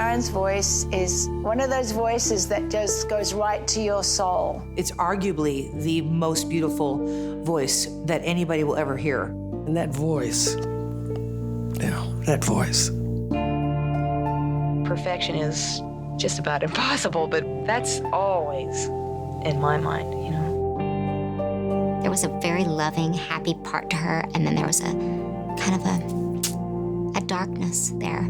Karen's voice is one of those voices that just goes right to your soul. It's arguably the most beautiful voice that anybody will ever hear. And that voice, that voice. Perfection is just about impossible, but that's always in my mind, There was a very loving, happy part to her, and then there was a kind of a darkness there.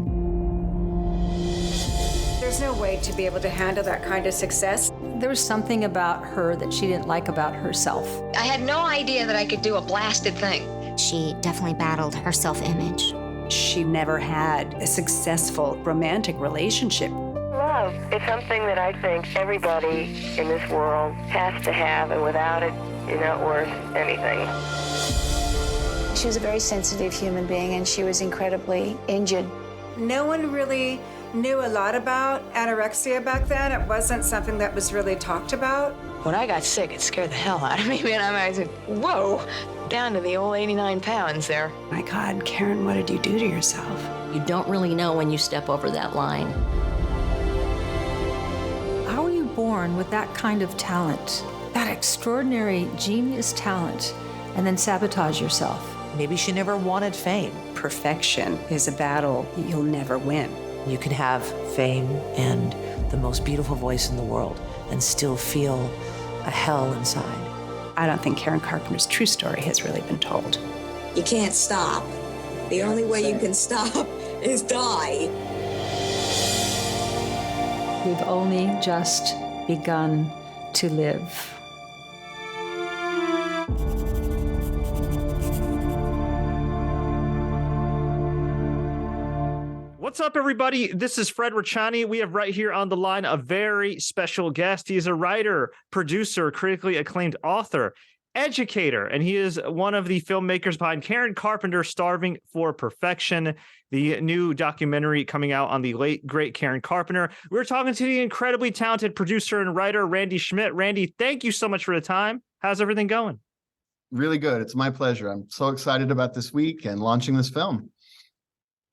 There's no way to be able to handle that kind of success. There was something about her that she didn't like about herself. I had no idea that I could do a blasted thing. She definitely battled her self-image. She never had a successful romantic relationship. Love is something that I think everybody in this world has to have, and without it, you're not worth anything. She was a very sensitive human being, and she was incredibly injured. No one really knew a lot about anorexia back then. It wasn't something that was really talked about. When I got sick, it scared the hell out of me, man. I said, whoa, down to the old 89 pounds there. My God, Karen, what did you do to yourself? You don't really know when you step over that line. How were you born with that kind of talent, that extraordinary genius talent, and then sabotage yourself? Maybe she never wanted fame. Perfection is a battle you'll never win. You can have fame and the most beautiful voice in the world and still feel a hell inside. I don't think Karen Carpenter's true story has really been told. You can't stop. The only way you can stop is die. We've only just begun to live. What's up, everybody? This is Fred Rachani. We have right here on the line a very special guest. He is a writer, producer, critically acclaimed author, educator, and he is one of the filmmakers behind Karen Carpenter, Starving for Perfection, the new documentary coming out on the late, great Karen Carpenter. We're talking to the incredibly talented producer and writer, Randy Schmidt. Randy, thank you so much for the time. How's everything going? Really good. It's my pleasure. I'm so excited about this week and launching this film.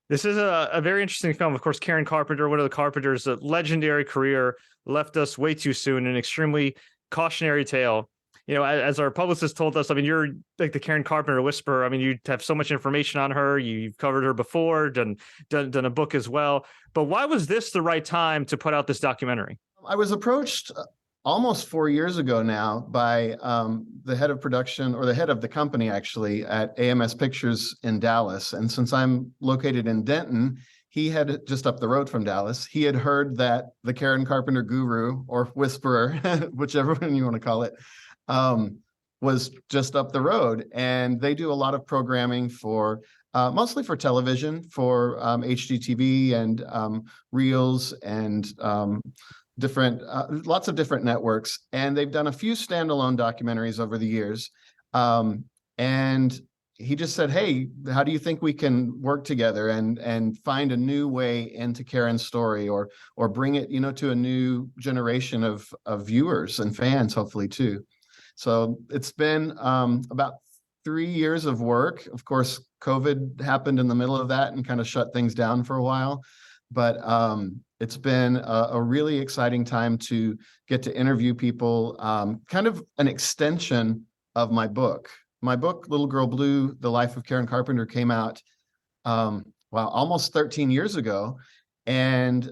This is a very interesting film. Of course, Karen Carpenter, one of the Carpenters' legendary career, left us way too soon. An extremely cautionary tale. You know, as our publicist told us, I mean, you're like the Karen Carpenter whisperer. I mean, you have so much information on her. You've covered her before, done a book as well. But why was this the right time to put out this documentary? I was approached almost 4 years ago now by the head of production, or the head of the company actually, at AMS Pictures in Dallas. And since I'm located in Denton, he had just up the road from Dallas. He had heard that the Karen Carpenter guru, or whisperer, whichever one you want to call it, was just up the road. And they do a lot of programming for mostly for television, for HGTV and Reels and different lots of different networks, and they've done a few standalone documentaries over the years. And he just said, hey, how do you think we can work together and find a new way into Karen's story, or bring it, to a new generation of viewers and fans, hopefully too. So it's been about 3 years of work. Of course, COVID happened in the middle of that and kind of shut things down for a while. But it's been a really exciting time to get to interview people, kind of an extension of my book. My book, Little Girl Blue, The Life of Karen Carpenter, came out, almost 13 years ago. And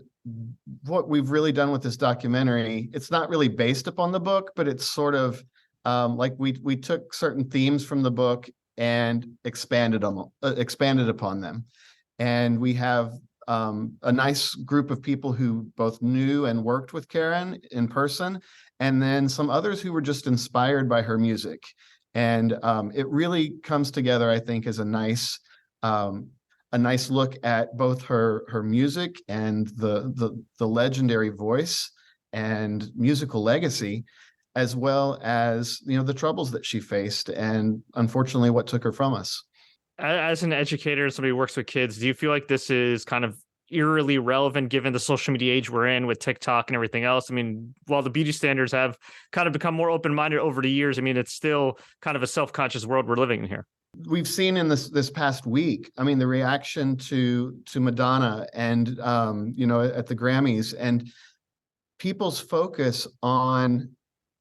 what we've really done with this documentary, it's not really based upon the book, but it's sort of like we took certain themes from the book and expanded upon them. And we have a nice group of people who both knew and worked with Karen in person, and then some others who were just inspired by her music. And it really comes together, I think, as a nice look at both her music and the legendary voice and musical legacy, as well as the troubles that she faced and unfortunately what took her from us. As an educator, somebody who works with kids, do you feel like this is kind of eerily relevant given the social media age we're in with TikTok and everything else? I mean, while the beauty standards have kind of become more open-minded over the years, I mean, it's still kind of a self-conscious world we're living in here. we've seen in this past week, I mean, the reaction to Madonna and at the Grammys, and people's focus on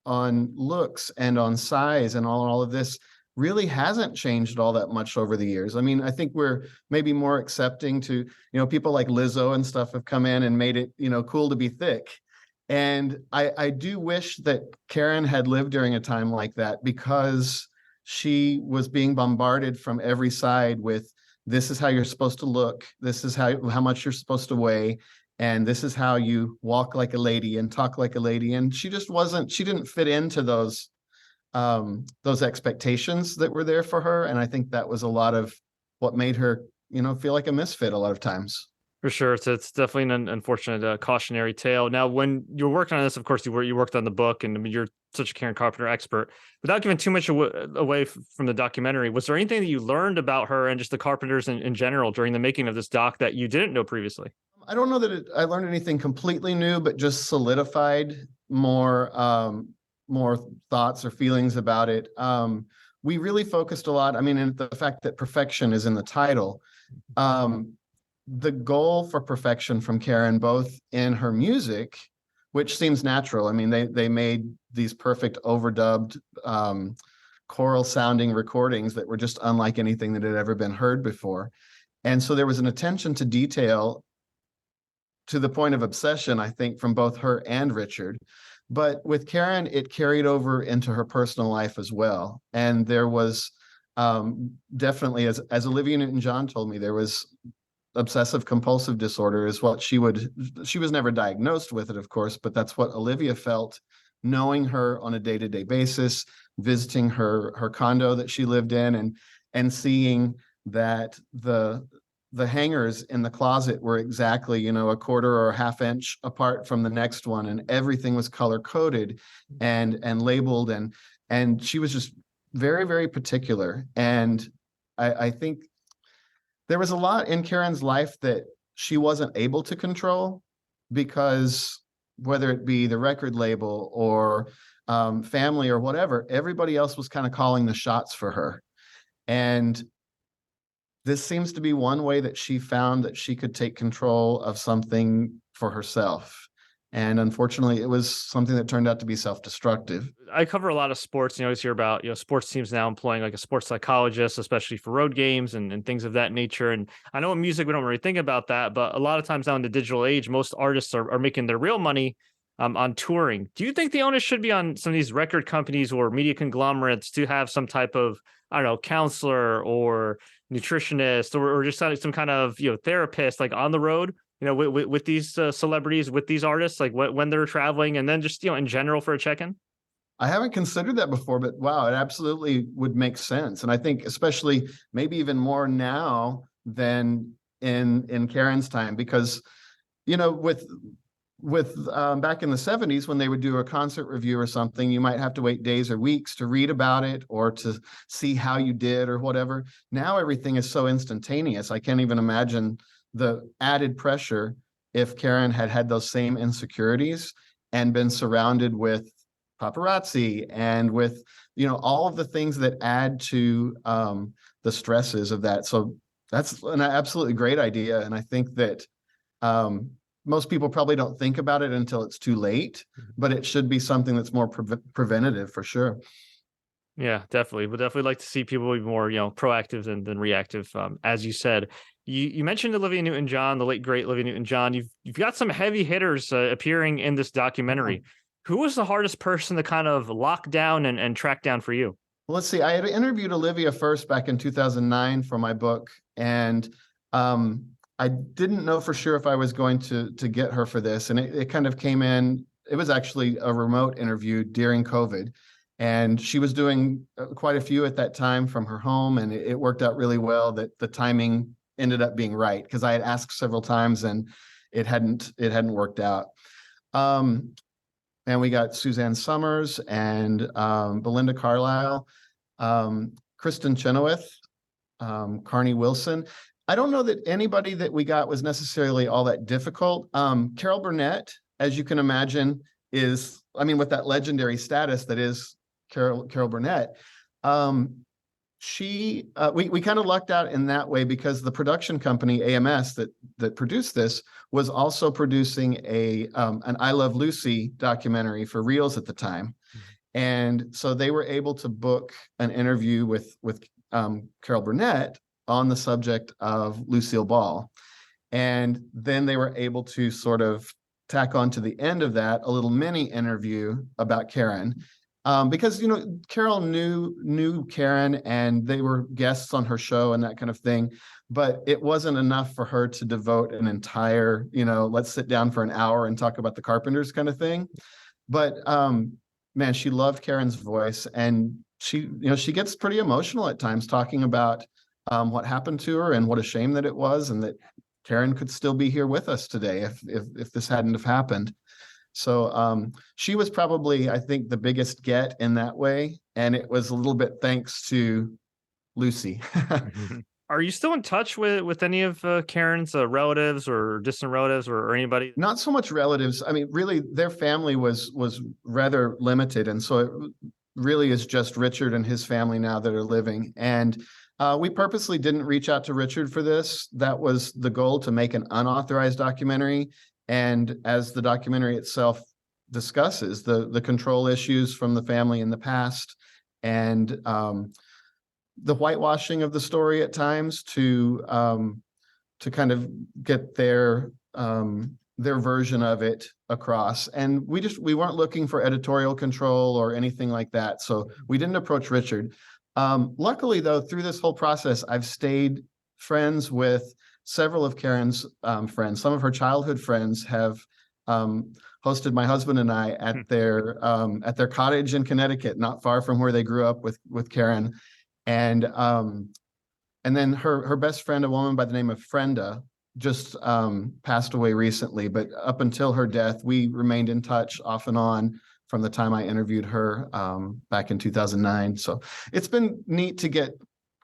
looks and on size and all of this really hasn't changed all that much over the years. I mean, I think we're maybe more accepting to, people like Lizzo and stuff have come in and made it, cool to be thick. And I do wish that Karen had lived during a time like that, because she was being bombarded from every side with, this is how you're supposed to look, this is how much you're supposed to weigh, and this is how you walk like a lady and talk like a lady. And she didn't fit into those expectations that were there for her. And I think that was a lot of what made her, feel like a misfit a lot of times. For sure. So it's definitely an unfortunate cautionary tale. Now, when you're working on this, of course, you worked on the book, and I mean, you're such a Karen Carpenter expert. Without giving too much away from the documentary, was there anything that you learned about her and just the Carpenters in general during the making of this doc that you didn't know previously? I don't know that I learned anything completely new, but just solidified more thoughts or feelings about it. We really focused a lot. I mean, and the fact that perfection is in the title. The goal for perfection from Karen, both in her music, which seems natural. I mean, they made these perfect overdubbed choral sounding recordings that were just unlike anything that had ever been heard before. And so there was an attention to detail to the point of obsession, I think, from both her and Richard. But with Karen, it carried over into her personal life as well. And there was definitely, as Olivia Newton-John told me, there was obsessive compulsive disorder is what she was never diagnosed with it, of course, but that's what Olivia felt, knowing her on a day-to-day basis, visiting her condo that she lived in, and seeing that the hangers in the closet were exactly, a quarter or a half inch apart from the next one, and everything was color coded and labeled, and she was just very, very particular. And I think there was a lot in Karen's life that she wasn't able to control, because whether it be the record label or family or whatever, everybody else was kind of calling the shots for her. And this seems to be one way that she found that she could take control of something for herself. And unfortunately, it was something that turned out to be self-destructive. I cover a lot of sports. You always hear about, sports teams now employing like a sports psychologist, especially for road games and things of that nature. And I know in music, we don't really think about that, but a lot of times now in the digital age, most artists are making their real money on touring. Do you think the onus should be on some of these record companies or media conglomerates to have some type of, I don't know, counselor or nutritionist or just some kind of, therapist like on the road? With these celebrities, with these artists, like when they're traveling, and then just, in general for a check-in? I haven't considered that before, but wow, it absolutely would make sense. And I think especially maybe even more now than in Karen's time, because, with back in the 70s, when they would do a concert review or something, you might have to wait days or weeks to read about it or to see how you did or whatever. Now everything is so instantaneous. I can't even imagine the added pressure if Karen had those same insecurities and been surrounded with paparazzi and with, all of the things that add to the stresses of that. So that's an absolutely great idea. And I think that most people probably don't think about it until it's too late, but it should be something that's more preventative for sure. Yeah, definitely. We'd definitely like to see people be more, proactive than reactive. As you said, you mentioned Olivia Newton-John, the late great Olivia Newton-John. You've got some heavy hitters appearing in this documentary. Mm-hmm. Who was the hardest person to kind of lock down and track down for you? Well, let's see. I had interviewed Olivia first back in 2009 for my book, and I didn't know for sure if I was going to get her for this, and it kind of came in. It was actually a remote interview during COVID. And she was doing quite a few at that time from her home, and it worked out really well that the timing ended up being right, because I had asked several times and it hadn't worked out. And we got Suzanne Summers and Belinda Carlisle, Kristen Chenoweth, Carney Wilson. I don't know that anybody that we got was necessarily all that difficult. Carol Burnett, as you can imagine, with that legendary status that is Carol Burnett, we kind of lucked out in that way because the production company AMS that produced this was also producing an I Love Lucy documentary for Reels at the time. And so they were able to book an interview with Carol Burnett on the subject of Lucille Ball. And then they were able to sort of tack on to the end of that a little mini interview about Karen. Because, Carol knew Karen and they were guests on her show and that kind of thing, but it wasn't enough for her to devote an entire, let's sit down for an hour and talk about the Carpenters kind of thing. But man, she loved Karen's voice, and she gets pretty emotional at times talking about what happened to her and what a shame that it was, and that Karen could still be here with us today if this hadn't have happened. So she was probably, I think, the biggest get in that way. And it was a little bit thanks to Lucy. Are you still in touch with any of Karen's relatives or distant relatives or anybody? Not so much relatives. I mean, really, their family was rather limited. And so it really is just Richard and his family now that are living. And we purposely didn't reach out to Richard for this. That was the goal, to make an unauthorized documentary. And as the documentary itself discusses, the control issues from the family in the past, and the whitewashing of the story at times to kind of get their version of it across. And we weren't looking for editorial control or anything like that. So we didn't approach Richard. Luckily, though, through this whole process, I've stayed friends with several of Karen's friends. Some of her childhood friends have hosted my husband and I at their cottage in Connecticut, not far from where they grew up with Karen. And then her best friend, a woman by the name of Frenda, just passed away recently. But up until her death, we remained in touch off and on from the time I interviewed her back in 2009. So it's been neat to get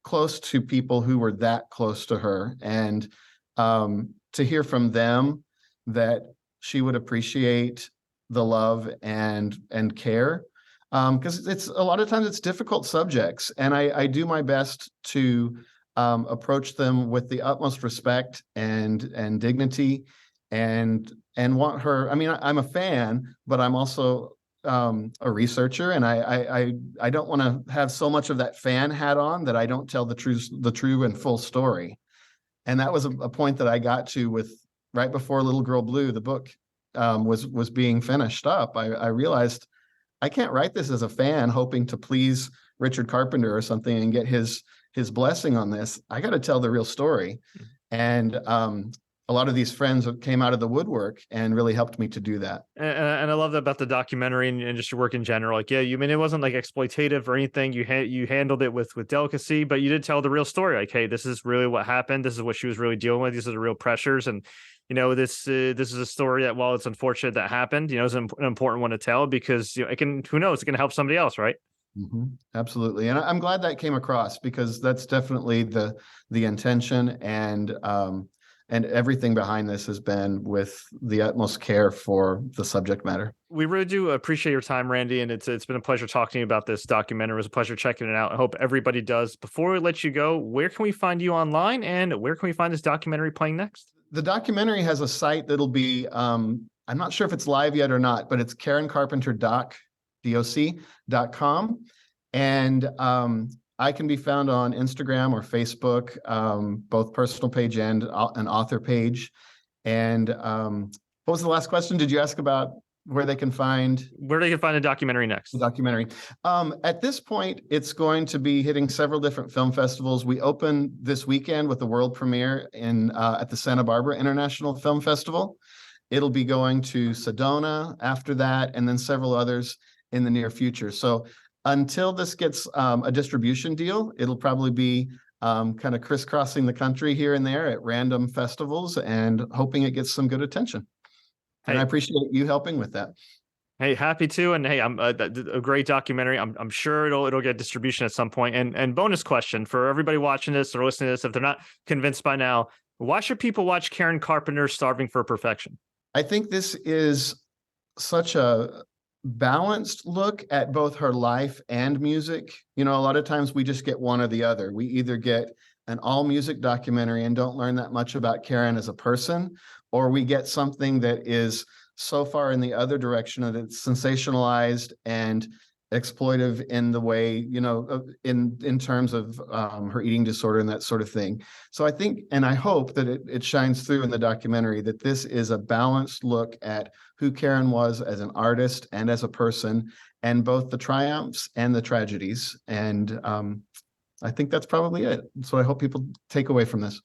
close to people who were that close to her, and to hear from them that she would appreciate the love and care, because it's a lot of times it's difficult subjects, and I do my best to approach them with the utmost respect and dignity, and want her. I mean, I'm a fan, but I'm also a researcher, and I don't want to have so much of that fan hat on that I don't tell the true and full story. And that was a point that I got to with right before Little Girl Blue, the book was being finished up. I realized I can't write this as a fan hoping to please Richard Carpenter or something and get his blessing on this. I got to tell the real story. And a lot of these friends came out of the woodwork and really helped me to do that. And I love that about the documentary and just your work in general. Like, yeah, it wasn't like exploitative or anything. You handled it with delicacy, but you did tell the real story. Like, hey, this is really what happened. This is what she was really dealing with. These are the real pressures. And, this is a story that, while it's unfortunate that happened, is an important one to tell, because who knows, it can help somebody else, right? Mm-hmm. Absolutely. And I'm glad that came across, because that's definitely the intention, and everything behind this has been with the utmost care for the subject matter. We really do appreciate your time, Randy, and it's been a pleasure talking to you about this documentary. It was a pleasure checking it out. I hope everybody does. Before we let you go, where can we find you online, and where can we find this documentary playing next? The documentary has a site that'll be, I'm not sure if it's live yet or not, but it's KarenCarpenterDoc.com. And I can be found on Instagram or Facebook, both personal page and an author page. And what was the last question? Did you ask about where they can find a documentary next? The documentary. At this point, it's going to be hitting several different film festivals. We open this weekend with the world premiere at the Santa Barbara International Film Festival. It'll be going to Sedona after that, and then several others in the near future. So until this gets a distribution deal, it'll probably be kind of crisscrossing the country here and there at random festivals, and hoping it gets some good attention. And I appreciate you helping with that. Hey, happy to. And hey, I'm a great documentary. I'm sure it'll get distribution at some point. And bonus question for everybody watching this or listening to this, if they're not convinced by now, why should people watch Karen Carpenter Starving for Perfection? I think this is such a balanced look at both her life and music. You know, a lot of times we just get one or the other. We either get an all music documentary and don't learn that much about Karen as a person, or we get something that is so far in the other direction that it's sensationalized and exploitive in the way, you know, in terms of her eating disorder and that sort of thing. So I think, and I hope that it shines through in the documentary that this is a balanced look at who Karen was as an artist and as a person, and both the triumphs and the tragedies. And I think that's probably it. So I hope people take away from this.